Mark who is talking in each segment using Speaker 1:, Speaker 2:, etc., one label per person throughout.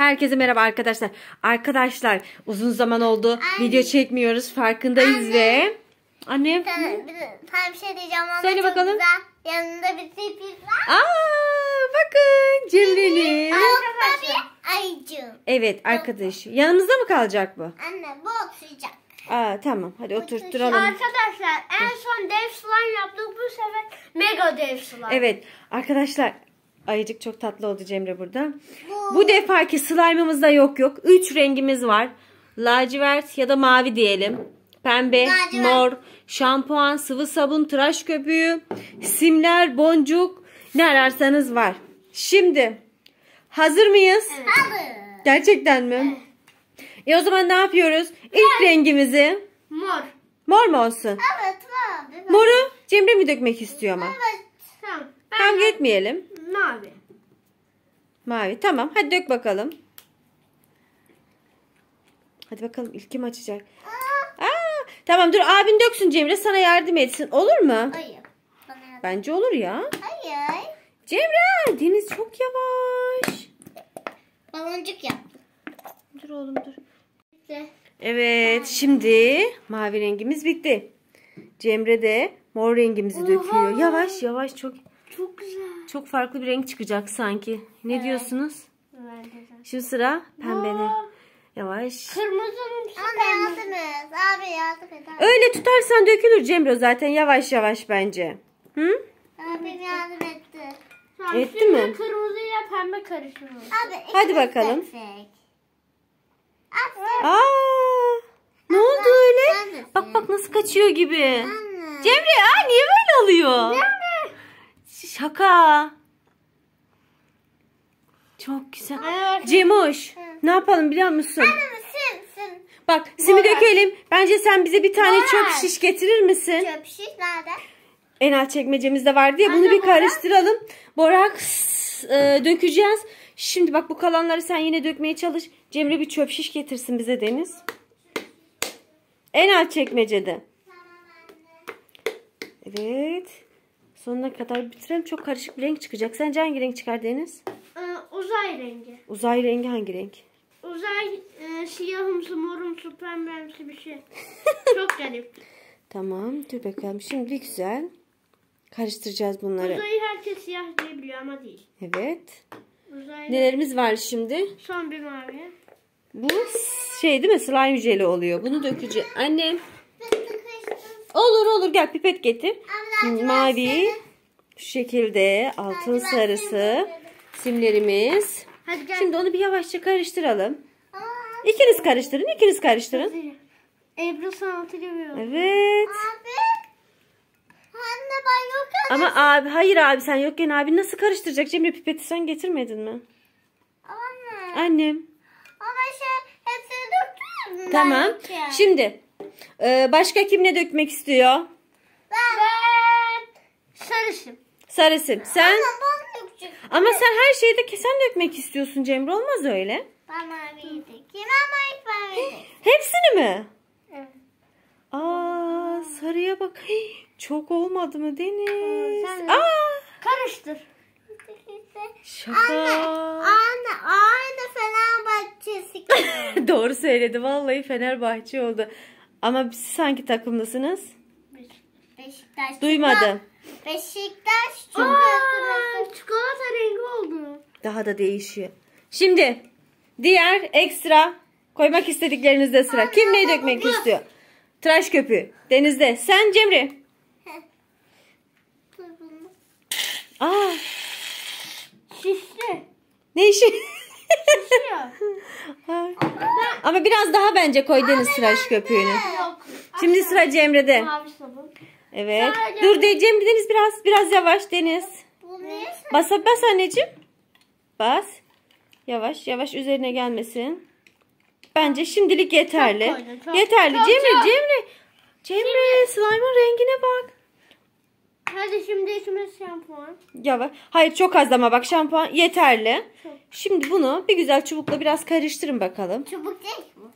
Speaker 1: Herkese merhaba arkadaşlar. Arkadaşlar uzun zaman oldu. Video çekmiyoruz. Farkındayız ve... Annem.
Speaker 2: Sana bir şey diyeceğim.
Speaker 1: Söyle bakalım.
Speaker 2: Güzel. Yanında bir sürpriz var.
Speaker 1: Bakın Cemre'nin.
Speaker 2: Ayıcığım.
Speaker 1: Evet arkadaş. Yanımızda mı kalacak bu?
Speaker 2: Anne bu oturacak.
Speaker 1: Tamam hadi oturtturalım.
Speaker 3: Arkadaşlar en son dev slime yaptık, bu sefer mega dev slime.
Speaker 1: Evet arkadaşlar. Ayıcık çok tatlı oldu Cemre burada. Bu defaki slime'ımızda yok. 3 rengimiz var. Lacivert ya da mavi diyelim. Pembe, mor, şampuan, sıvı sabun, tıraş köpüğü, simler, boncuk, ne ararsanız var. Şimdi hazır mıyız?
Speaker 2: Evet. Hazır.
Speaker 1: Gerçekten mi? O zaman ne yapıyoruz? İlk rengimizi
Speaker 3: Mor.
Speaker 1: Mor mu olsun?
Speaker 2: Evet var.
Speaker 1: Moru Cemre mi dökmek istiyor ama?
Speaker 2: Evet.
Speaker 3: Tamam.
Speaker 1: Kavga etmeyelim.
Speaker 3: Mavi.
Speaker 1: Mavi. Tamam. Hadi dök bakalım. Hadi bakalım ilk kim açacak? Tamam dur abin döksün Cemre sana yardım etsin. Olur mu?
Speaker 2: Hayır.
Speaker 1: Bence olur ya.
Speaker 2: Hayır.
Speaker 1: Cemre Deniz çok yavaş.
Speaker 2: Baloncuk yaptım.
Speaker 1: Dur oğlum dur. Evet şimdi mavi rengimiz bitti. Cemre de mor rengimizi döküyor. Yavaş yavaş çok
Speaker 3: güzel.
Speaker 1: çok farklı bir renk çıkacak sanki. Ne diyorsunuz?
Speaker 3: Bence de.
Speaker 1: Şimdi sıra pembede. Yavaş.
Speaker 3: Kırmızının
Speaker 2: Anne yardım et. Abi yardım et.
Speaker 1: Öyle tutarsan dökülür Cemre zaten yavaş yavaş bence. Hı?
Speaker 2: Abim yardım etti.
Speaker 3: Tamam,
Speaker 1: Etti
Speaker 3: şimdi
Speaker 1: mi?
Speaker 3: kırmızıyla pembe karıştırıyoruz.
Speaker 2: Abi
Speaker 1: Hadi bakalım.
Speaker 2: Abi.
Speaker 1: Ne oldu öyle?
Speaker 2: Ben de
Speaker 1: Bak nasıl kaçıyor gibi.
Speaker 2: Anne.
Speaker 1: Cemre niye böyle oluyor? Şaka. Çok güzel.
Speaker 3: Evet.
Speaker 1: Cemuş ne yapalım biliyor musun?
Speaker 2: Sim.
Speaker 1: Bak simi
Speaker 3: Borak.
Speaker 1: dökelim. Bence sen bize bir tane
Speaker 2: Borak.
Speaker 1: çöp şiş getirir misin?
Speaker 2: Çöp şiş nerede?
Speaker 1: En alt çekmecemizde var diye bunu
Speaker 3: Anne,
Speaker 1: bir
Speaker 3: borak.
Speaker 1: karıştıralım. Boraks dökeceğiz. Şimdi bak bu kalanları sen yine dökmeye çalış. Cemre bir çöp şiş getirsin bize Deniz. En alt çekmecede. Evet. Sonuna kadar bitirelim. Çok karışık bir renk çıkacak. Sence hangi renk çıkar Deniz?
Speaker 3: Uzay rengi.
Speaker 1: Uzay rengi hangi renk?
Speaker 3: Uzay siyahımsı, morumsu, pembemsi bir şey. Çok garip.
Speaker 1: Tamam. Dur bakalım. Şimdi güzel. Karıştıracağız bunları.
Speaker 3: Uzayı herkes siyah diye biliyor ama değil.
Speaker 1: Evet.
Speaker 3: Uzay
Speaker 1: Nelerimiz var şimdi?
Speaker 3: son bir mavi.
Speaker 1: Bu şey değil mi? Slime jeli oluyor. Bunu dökeceğiz. Annem. Olur gel pipet getir. Mavi. Şu şekilde altın sarısı simlerimiz.
Speaker 3: Hadi gel.
Speaker 1: Şimdi onu bir yavaşça karıştıralım. İkiniz karıştırın.
Speaker 3: Ebru sanatı görüyor.
Speaker 1: Evet.
Speaker 2: Abi. Anne ben yokken.
Speaker 1: Ama abi hayır abi sen yokken abi nasıl karıştıracak? Cemre pipeti sen getirmedin mi?
Speaker 2: Anne.
Speaker 1: Annem.
Speaker 2: Ama hepsini döktüm mü?
Speaker 1: Tamam.
Speaker 2: Ben yokken.
Speaker 1: Şimdi başka kim ne dökmek istiyor?
Speaker 3: Ben sarışım.
Speaker 1: Sarısın. Sen
Speaker 2: Ben dökeceğim.
Speaker 1: ama sen her şeyde sen dökmek istiyorsun Cemre. Olmaz öyle.
Speaker 2: Ben maviyi dökeyim ama ilk maviyi dökeyim.
Speaker 1: Hepsini mi?
Speaker 3: Evet.
Speaker 1: Sarıya bak. Çok olmadı mı Deniz?
Speaker 3: Sen de. Karıştır.
Speaker 1: Şaka.
Speaker 2: Anne aynı Fenerbahçesi gibi.
Speaker 1: Doğru söyledi. Vallahi Fenerbahçe oldu. Ama siz hangi takımlısınız?
Speaker 2: Beşiktaş.
Speaker 1: Duymadım.
Speaker 2: Beşiktaş çok
Speaker 3: Çikolata rengi oldu.
Speaker 1: Daha da değişiyor. Şimdi diğer ekstra koymak istediklerinizde sıra. Kim neyi dökmek istiyor? Tıraş köpüğü. Denizde. Sen Cemre.
Speaker 3: Şişti.
Speaker 1: Ne işi?
Speaker 3: Şişiyor.
Speaker 1: Ama biraz daha bence koy Deniz tıraş köpüğünü.
Speaker 3: Yok.
Speaker 1: Şimdi sıra Cemre'de.
Speaker 3: Mavi sabun.
Speaker 1: Evet.
Speaker 3: Sadece-
Speaker 1: Dur Cemre Deniz biraz yavaş Deniz.
Speaker 2: Bu niye
Speaker 1: Bas anneciğim. Bas. Yavaş üzerine gelmesin. Bence şimdilik yeterli.
Speaker 3: Çok koydun, çok.
Speaker 1: Yeterli.
Speaker 3: Çok,
Speaker 1: Cemre.
Speaker 3: çok.
Speaker 1: Slime'ın rengine bak.
Speaker 3: Hadi şimdi içime şampuan.
Speaker 1: Yavaş. Hayır çok az ama bak şampuan yeterli.
Speaker 3: Çok.
Speaker 1: Şimdi bunu bir güzel çubukla biraz karıştırın bakalım.
Speaker 2: çubuk değil bu?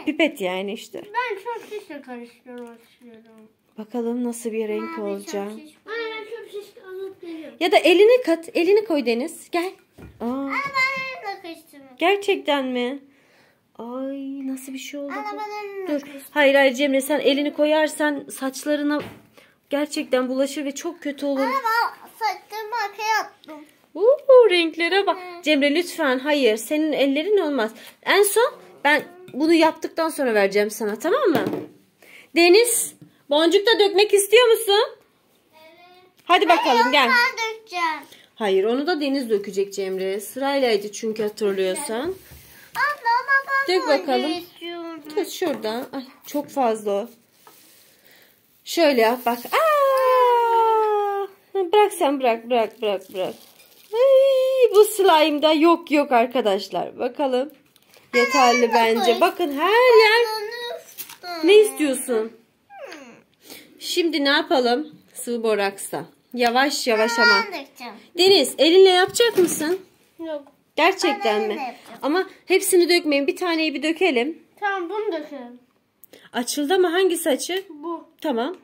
Speaker 1: Pipet yani işte.
Speaker 3: Ben çok şişle karıştırmak istiyorum.
Speaker 1: Bakalım nasıl bir renk olacak.
Speaker 3: Anne ben çok şiş alıp geliyorum.
Speaker 1: Ya da elini kat. Elini koy Deniz. Gel.
Speaker 2: Ben de karıştırmak
Speaker 1: Gerçekten mi? Ay nasıl bir şey oldu bu?
Speaker 2: Arabanın
Speaker 1: Dur. Hayır hayır Cemre, sen elini koyarsan saçlarına gerçekten bulaşır ve çok kötü olur.
Speaker 2: Araba saçlarımı arkaya attım.
Speaker 1: Renklere bak. Cemre lütfen, hayır, senin ellerin olmaz. En son ben bunu yaptıktan sonra vereceğim sana, tamam mı? Deniz, boncuk da dökmek istiyor musun?
Speaker 2: Evet.
Speaker 1: Hadi bakalım gel.
Speaker 2: Ben dökeceğim.
Speaker 1: Hayır, onu da Deniz dökecek Cemre. Sıraylaydı çünkü, hatırlıyorsan.
Speaker 2: Abla ama ben
Speaker 1: Dök bakalım.
Speaker 2: istiyorum.
Speaker 1: Tut şuradan. Ay, çok fazla o. Şöyle yap bak. Aa! Bırak sen, bırak. Ay, bu slime'da yok arkadaşlar. Bakalım. Yeterli bence. Bakın her yer. Ne istiyorsun? Şimdi ne yapalım? Sıvı boraksta. Yavaş ama.
Speaker 2: Ben dökeceğim.
Speaker 1: Deniz, elinle yapacak mısın?
Speaker 3: Yok.
Speaker 1: Gerçekten
Speaker 2: Ben
Speaker 1: mi?
Speaker 2: elimle yapacağım.
Speaker 1: Ama hepsini dökmeyin. Bir taneyi bir dökelim.
Speaker 3: Tamam bunu dökelim.
Speaker 1: Açıldı mı? Hangisi açık?
Speaker 3: Bu.
Speaker 1: Tamam.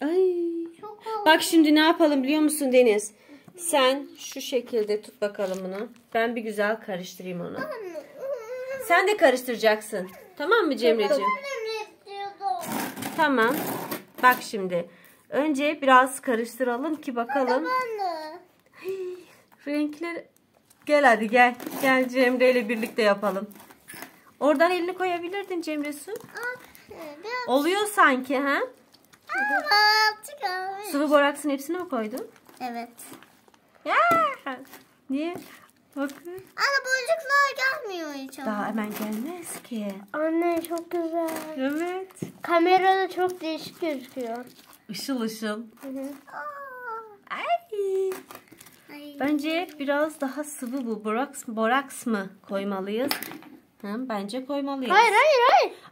Speaker 1: Ay.
Speaker 2: Çok oldu.
Speaker 1: Bak şimdi ne yapalım biliyor musun Deniz? Sen şu şekilde tut bakalım bunu. Ben bir güzel karıştırayım onu. Sen de karıştıracaksın. Tamam mı Cemreciğim?
Speaker 2: Elimle istiyordum.
Speaker 1: Tamam. Bak şimdi. Önce biraz karıştıralım ki bakalım.
Speaker 2: Ben de.
Speaker 1: Renkler. Gel hadi gel. Gel Cemre ile birlikte yapalım. Oradan elini koyabilirdin Cemre Su.
Speaker 2: Biraz
Speaker 1: Oluyor sanki ha?
Speaker 2: çıkar.
Speaker 1: Sıvı boraksın hepsini mi koydun?
Speaker 2: Evet.
Speaker 1: Ya! Niye? Bakın.
Speaker 2: Ana boncuklar gelmiyor hiç ama.
Speaker 1: Daha hemen gelmez ki.
Speaker 3: Anne çok güzel.
Speaker 1: Evet.
Speaker 3: Kamerada çok değişik gözüküyor.
Speaker 1: Işıl ışıl.
Speaker 2: Aa.
Speaker 1: Ay.
Speaker 2: Ay.
Speaker 1: Bence biraz daha sıvı bu. Boraks mı koymalıyız? Hı, bence koymalıyız.
Speaker 3: Hayır.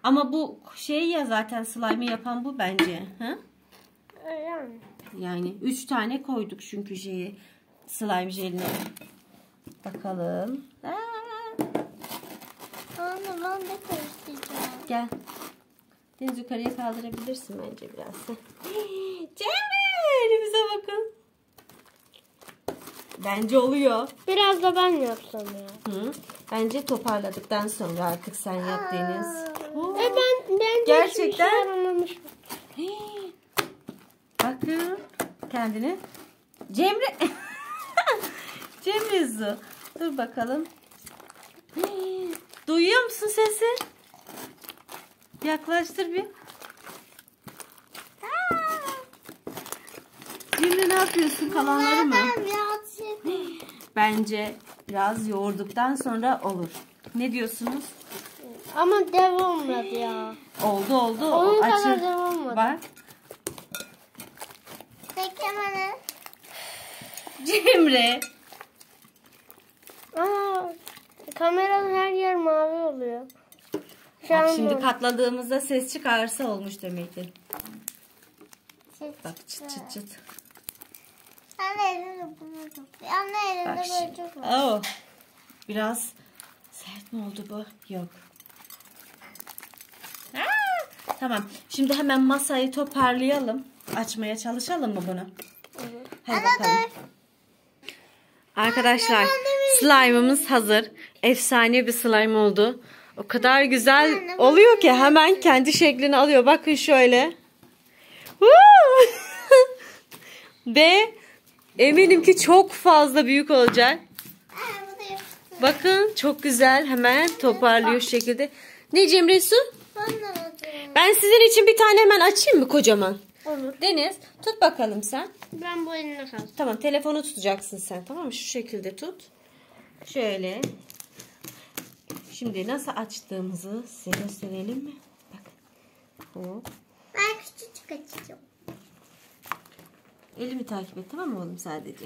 Speaker 1: Ama bu şey ya, zaten slime'ı yapan bu bence. Hı?
Speaker 3: Yani.
Speaker 1: Yani 3 tane koyduk çünkü slime jeline. Bakalım.
Speaker 2: Anne ben de karıştıracağım.
Speaker 1: Gel. Deniz yukarıya kaldırabilirsin bence biraz. Cemre, elimize bakın. Bence oluyor.
Speaker 3: Biraz da ben yapsam ya.
Speaker 1: Hı. Bence toparladıktan sonra artık sen yap Deniz. Oo.
Speaker 3: Ben
Speaker 1: Gerçekten?
Speaker 3: hiçbir şey anlamamışım.
Speaker 1: Hii. Bakın kendini. Cemre. Cemre Zu. Dur bakalım. Hii. Duyuyor musun sesi? Yaklaştır bir. Cemre ne yapıyorsun? Kalanları mı?
Speaker 2: Ben birazcık.
Speaker 1: Bence biraz yoğurduktan sonra olur. Ne diyorsunuz?
Speaker 3: Ama dev olmadı ya.
Speaker 1: Oldu.
Speaker 3: Onun
Speaker 1: O
Speaker 3: kadar dev olmadı.
Speaker 1: Bak.
Speaker 2: Beklemene.
Speaker 1: Cemre.
Speaker 3: Aa, kameranın her yer mavi oluyor. Şu
Speaker 1: Bak
Speaker 3: an
Speaker 1: şimdi
Speaker 3: bu.
Speaker 1: katladığımızda ses çıkarsa olmuş demektir. Bak çıt.
Speaker 2: Anne elinde bunu tut. Anne elinde
Speaker 1: Bak
Speaker 2: böyle
Speaker 1: şimdi.
Speaker 2: çok var.
Speaker 1: Oh. Biraz sert mi oldu bu? Yok. Tamam. Şimdi hemen masayı toparlayalım. Açmaya çalışalım mı bunu? Hadi bakalım. Arkadaşlar, slime'ımız hazır. Efsane bir slime oldu. O kadar güzel oluyor ki hemen kendi şeklini alıyor. Bakın şöyle. Ve eminim ki çok fazla büyük olacak.
Speaker 2: Bu da yapıştı.
Speaker 1: Bakın çok güzel, hemen toparlıyor şu şekilde. Ne Cemre Su?
Speaker 2: Ben de alacağım.
Speaker 1: Ben sizin için bir tane hemen açayım mı kocaman?
Speaker 3: Olur.
Speaker 1: Deniz tut bakalım sen.
Speaker 3: Ben bu eline kaldım.
Speaker 1: Tamam, telefonu tutacaksın sen, tamam mı? Şu şekilde tut. Şöyle. Şimdi nasıl açtığımızı size gösterelim mi? Bak. Hop.
Speaker 2: Ben küçücük açacağım.
Speaker 1: Elimi takip et, tamam mı oğlum, sadece?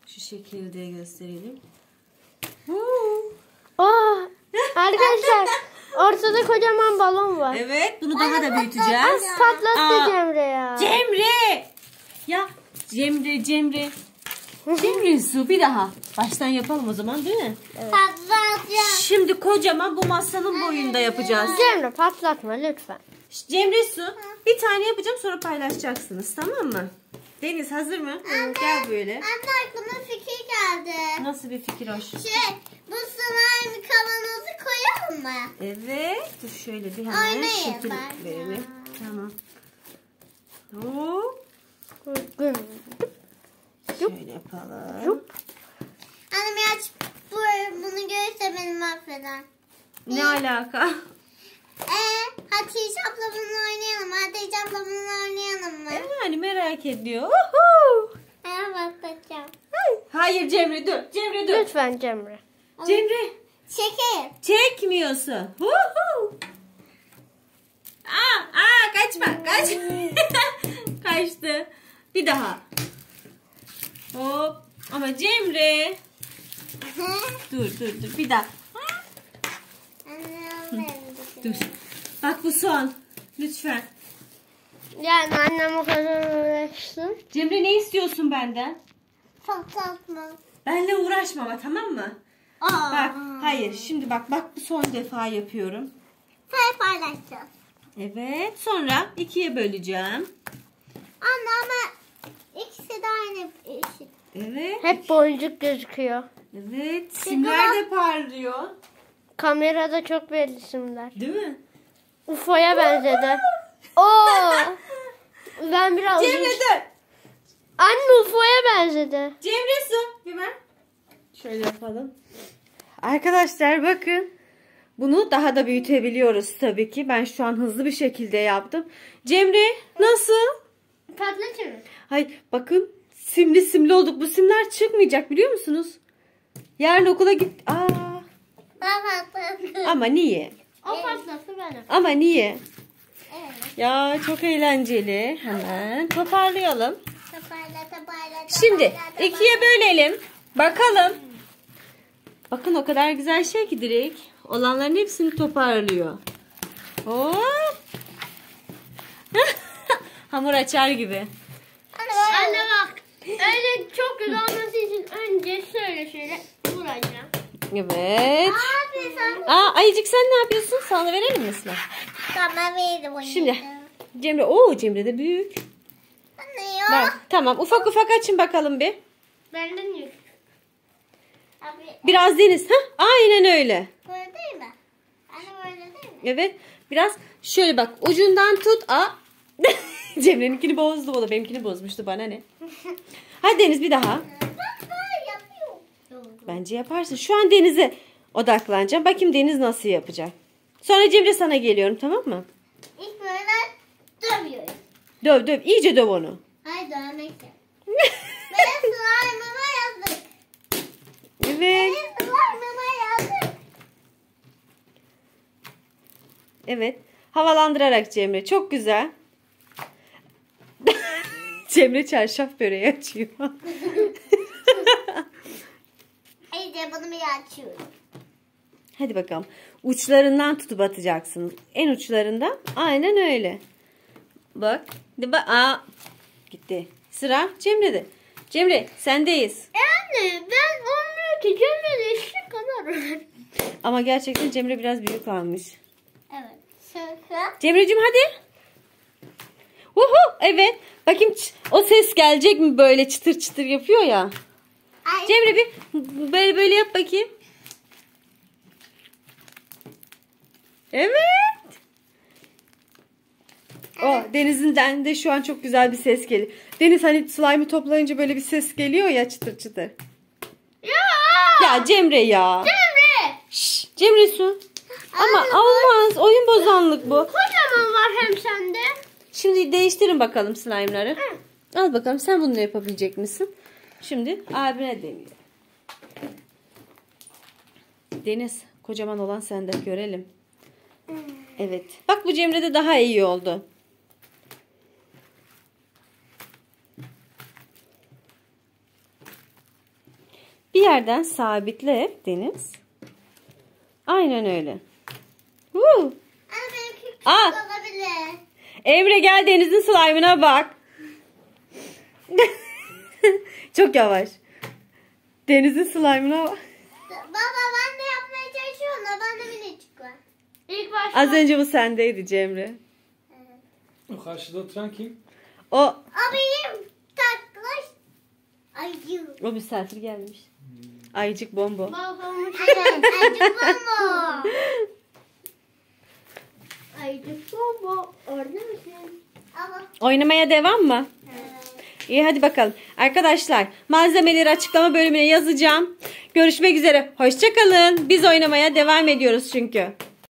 Speaker 1: Şu şekilde gösterelim.
Speaker 3: Arkadaşlar ortada kocaman balon var.
Speaker 1: Evet, bunu daha da büyüteceğiz.
Speaker 3: Patlattı Cemre ya.
Speaker 1: Cemre! Ya Cemre. Cemre Su, bir daha. Baştan yapalım o zaman, değil mi?
Speaker 2: Patlatacağım.
Speaker 1: Şimdi kocaman bu masanın boyunda yapacağız.
Speaker 3: Cemre patlatma lütfen.
Speaker 1: Cemre Su, bir tane yapacağım, sonra paylaşacaksınız, tamam mı? Deniz hazır mı? Gel böyle.
Speaker 2: Anne aklıma fikir geldi.
Speaker 1: Nasıl bir fikir hoş?
Speaker 2: Bu slime kavanozu koyalım mı?
Speaker 1: Evet. Dur şöyle bir hemen
Speaker 2: Oynayın
Speaker 1: şekil
Speaker 2: ben
Speaker 1: verelim. Tamam. Hop. Şöyle yapalım.
Speaker 2: Annem ya bunu görürse beni mahveder.
Speaker 1: Ne alaka?
Speaker 2: Hatice abla bununla oynayalım. Hatice abla bununla oynayalım mı?
Speaker 1: Yani merak ediyor. Uhu.
Speaker 2: Bakacağım.
Speaker 1: Hayır Cemre dur. Cemre dur.
Speaker 3: Lütfen Cemre.
Speaker 1: Cemre.
Speaker 2: Çekil.
Speaker 1: Çekmiyorsun. Huhu. Kaçma. Kaçtı. Bir daha. Hop. Ama Cemre. Dur. Bir daha. Dur. Bak bu son. Lütfen.
Speaker 3: Yani annem o kadar uğraşsın.
Speaker 1: Cemre ne istiyorsun benden?
Speaker 2: Çok tatlı.
Speaker 1: Benle uğraşma ama tamam mı? Bak hayır. Şimdi bak bu son defa yapıyorum.
Speaker 2: Sen paylaşacağız.
Speaker 1: Evet. Sonra 2'ye böleceğim.
Speaker 2: Anne ama ikisi de aynı eşit.
Speaker 1: Evet.
Speaker 3: Hep boncuk gözüküyor.
Speaker 1: Evet. Simler de parlıyor.
Speaker 3: Kamerada çok belli simler.
Speaker 1: Değil mi?
Speaker 3: UFO'ya benzedi. Oo! Ben biraz...
Speaker 1: Cemre dur.
Speaker 3: Anne UFO'ya benzedi.
Speaker 1: Cemre su. Bir ver. Şöyle yapalım. Arkadaşlar bakın. Bunu daha da büyütebiliyoruz tabii ki. Ben şu an hızlı bir şekilde yaptım. Cemre nasıl?
Speaker 3: Patlatır mı?
Speaker 1: Hayır bakın. Simli olduk. Bu simler çıkmayacak biliyor musunuz? Yarın okula git. Ama niye?
Speaker 3: O patlası benim.
Speaker 1: Ama niye?
Speaker 2: Evet.
Speaker 1: Ya çok eğlenceli. Hemen toparlayalım.
Speaker 2: Toparla.
Speaker 1: Şimdi 2'ye bölelim. Bakalım. Bakın o kadar güzel şey ki direkt. Olanların hepsini toparlıyor. Hop. Hamur açar gibi.
Speaker 3: Anne bak. Öyle çok güzel olması için önce şöyle vuracağım.
Speaker 1: Evet.
Speaker 2: Abi sen
Speaker 1: Ayıcık sen ne yapıyorsun? Sana verelim mi Sıla?
Speaker 2: bana verdim onu.
Speaker 1: Şimdi Cemre. Cemre de büyük.
Speaker 2: Anne ya.
Speaker 1: Bak tamam ufak açın bakalım bir.
Speaker 3: Benden yok.
Speaker 2: Abi
Speaker 1: Biraz Deniz. Aynen öyle.
Speaker 2: böyle değil mi? Anne böyle değil mi?
Speaker 1: Evet. Biraz şöyle bak ucundan tut. Cemre'ninkini bozdu o da benimkini bozmuştu bana ne. Hadi Deniz bir daha.
Speaker 2: Bak yapıyor.
Speaker 1: Bence yaparsın. Şu an Deniz'e odaklanacağım. Bakayım Deniz nasıl yapacak. Sonra Cemre sana geliyorum tamam mı?
Speaker 2: İlk böyle dövüyoruz.
Speaker 1: Döv. İyice döv onu.
Speaker 2: Hayır dövmek yok. Ben slime'ıma yazdık.
Speaker 1: Evet.
Speaker 2: Benim slime'ıma yazdık.
Speaker 1: Evet. Havalandırarak Cemre. Çok güzel. Cemre çarşaf böreği açıyor.
Speaker 2: İyice bunu bir açıyorum.
Speaker 1: Hadi bakalım. Uçlarından tutup atacaksınız. En uçlarından. Aynen öyle. Bak. Gitti. Sıra Cemre'de. Cemre sendeyiz.
Speaker 3: Anne ben olmuyor ki Cemre'de eşek kadar.
Speaker 1: Ama gerçekten Cemre biraz büyük almış.
Speaker 2: Evet. Şaka.
Speaker 1: Cemre'cim hadi. Evet. Bakayım o ses gelecek mi böyle çıtır çıtır yapıyor ya.
Speaker 2: Ay.
Speaker 1: Cemre bir böyle yap bakayım. Evet. Deniz'inden de şu an çok güzel bir ses geliyor. Deniz hani slime'ı toplayınca böyle bir ses geliyor ya çıtır çıtır. Ya Cemre ya.
Speaker 3: Cemre.
Speaker 1: Şşş, Cemre su. Ama olmaz. Oyun bozanlık bu.
Speaker 3: Kocaman var hem sende.
Speaker 1: Şimdi değiştirin bakalım slime'ları. Al bakalım sen bunu yapabilecek misin? Şimdi abine deniyor. Deniz kocaman olan sende görelim. Evet. Bak bu Cemre'de daha iyi oldu. Bir yerden sabitle Deniz. Aynen öyle.
Speaker 2: Anne benimki küçük olabilir.
Speaker 1: Emre gel Deniz'in slime'ına bak. Çok yavaş. Deniz'in slime'ına bak.
Speaker 2: Baba ben de yapmaya çalışıyorum da ben de minicik var.
Speaker 3: İlk başta.
Speaker 1: Az önce bu sendeydi Cemre.
Speaker 4: O karşıda oturan kim?
Speaker 1: O
Speaker 2: Abim taklaş. Ayı.
Speaker 1: misafir gelmiş. Ayıcık bombo.
Speaker 2: Ayıcık bombo.
Speaker 3: Ayıcık bombo. Orada mısın?
Speaker 1: Oynamaya devam mı? İyi hadi bakalım. Arkadaşlar malzemeleri açıklama bölümüne yazacağım. Görüşmek üzere. Hoşça kalın. Biz oynamaya devam ediyoruz çünkü.